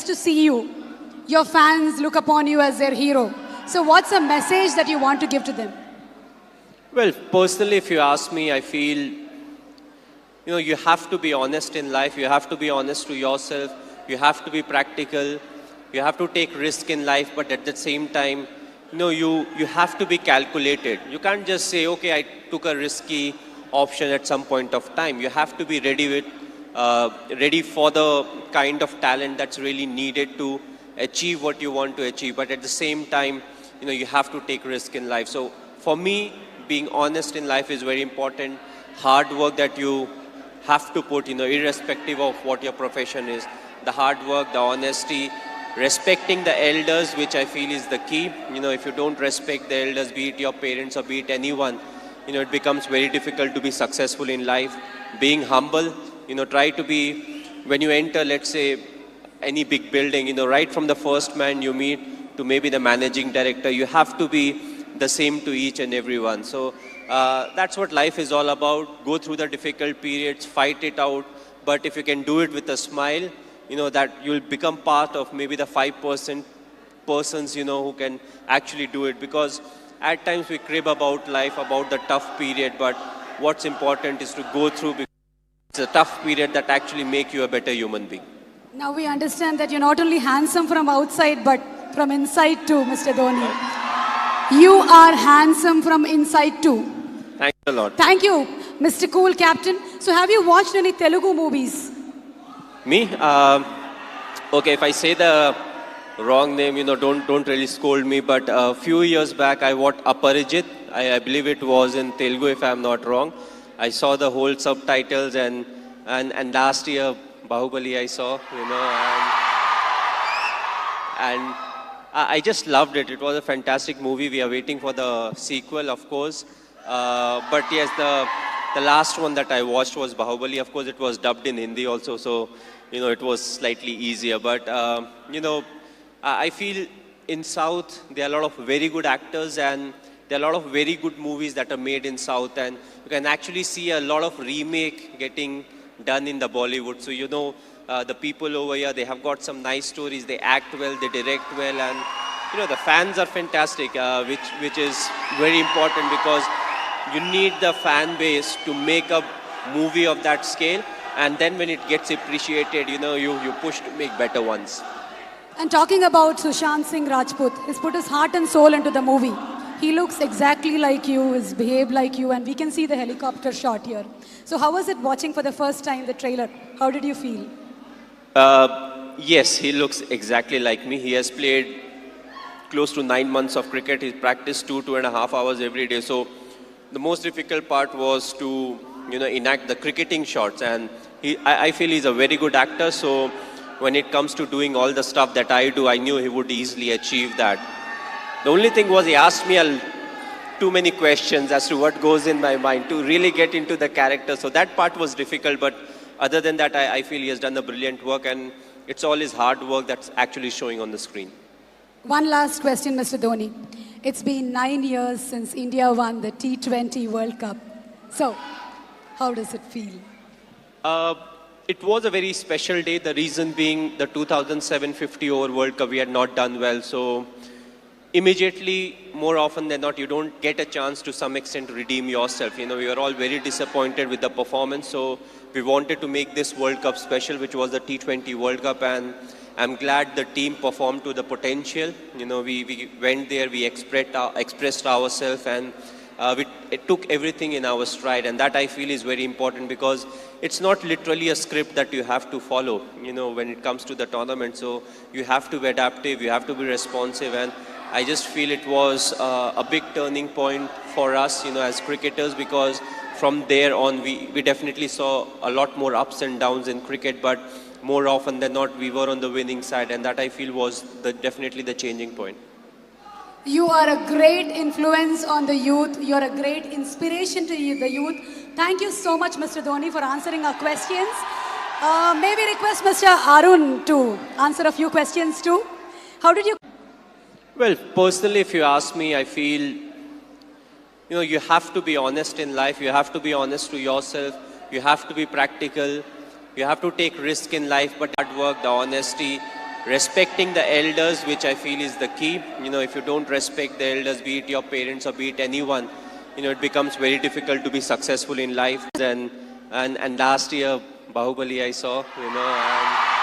to see you. Your fans look upon you as their hero. So what's a message that you want to give to them? Well, personally, if you ask me, I feel, you have to be honest in life. You have to be honest to yourself. You have to be practical. You have to take risk in life, but at the same time, you have to be calculated. You can't just say, okay, I took a risky option at some point of time. You have to be ready for the kind of talent that's really needed to achieve what you want to achieve. But at the same time, you have to take risk in life. So for me, being honest in life is very important. Hard work that you have to put, irrespective of what your profession is. The hard work, the honesty, respecting the elders, which I feel is the key. If you don't respect the elders, be it your parents or be it anyone, it becomes very difficult to be successful in life. Being humble, try to be, when you enter, let's say, any big building, right from the first man you meet to maybe the managing director, you have to be the same to each and everyone. So that's what life is all about. Go through the difficult periods, fight it out. But if you can do it with a smile, that you'll become part of maybe the 5% persons, who can actually do it. Because at times we crib about life, about the tough period, but what's important is to go through, because it's a tough period that actually make you a better human being. Now we understand that you're not only handsome from outside, but from inside too, Mr. Dhoni. You are handsome from inside too. Thanks a lot. Thank you, Mr. Cool Captain. So have you watched any Telugu movies? Me? Okay, if I say the wrong name, don't really scold me. But a few years back, I watched Aparijit. I believe it was in Telugu, if I'm not wrong. I saw the whole subtitles, and last year, Bahubali I saw, and I just loved it. It was a fantastic movie. We are waiting for the sequel, of course. But yes, the last one that I watched was Bahubali. Of course, it was dubbed in Hindi also, so it was slightly easier. But I feel in South there are a lot of very good actors, and there are a lot of very good movies that are made in South, and you can actually see a lot of remake getting done in the Bollywood. So the people over here, they have got some nice stories. They act well, they direct well, and the fans are fantastic, which is very important, because you need the fan base to make a movie of that scale, and then when it gets appreciated, you push to make better ones. And talking about Sushant Singh Rajput, he's put his heart and soul into the movie. He looks exactly like you, he's behaved like you, and we can see the helicopter shot here. So how was it watching for the first time the trailer? How did you feel? Yes, he looks exactly like me. He has played close to 9 months of cricket. He's practiced 2.5 hours every day. So the most difficult part was to, enact the cricketing shots. And I feel he's a very good actor. So when it comes to doing all the stuff that I do, I knew he would easily achieve that. The only thing was he asked me too many questions as to what goes in my mind to really get into the character. So that part was difficult. But other than that, I feel he has done a brilliant work, and it's all his hard work that's actually showing on the screen. One last question, Mr. Dhoni. It's been 9 years since India won the T20 World Cup. So, how does it feel? It was a very special day. The reason being the 2007 50 over World Cup, we had not done well. So immediately, more often than not, you don't get a chance to some extent to redeem yourself. We were all very disappointed with the performance. So we wanted to make this World Cup special, which was the T20 World Cup. And I'm glad the team performed to the potential. We went there, we expressed ourselves, and we took everything in our stride. And that I feel is very important, because it's not literally a script that you have to follow, when it comes to the tournament. So you have to be adaptive, you have to be responsive. And I just feel it was a big turning point for us, as cricketers, because from there on, we definitely saw a lot more ups and downs in cricket, but more often than not, we were on the winning side, and that I feel was definitely the changing point. You are a great influence on the youth. You're a great inspiration to the youth. Thank you so much, Mr. Dhoni, for answering our questions. May we request Mr. Arun to answer a few questions too? How did you... Well, personally, if you ask me, I feel, you have to be honest in life. You have to be honest to yourself. You have to be practical. You have to take risk in life, but hard work, the honesty, respecting the elders, which I feel is the key. You know, if you don't respect the elders, be it your parents or be it anyone, you know, it becomes very difficult to be successful in life. And last year, Bahubali I saw, you know, and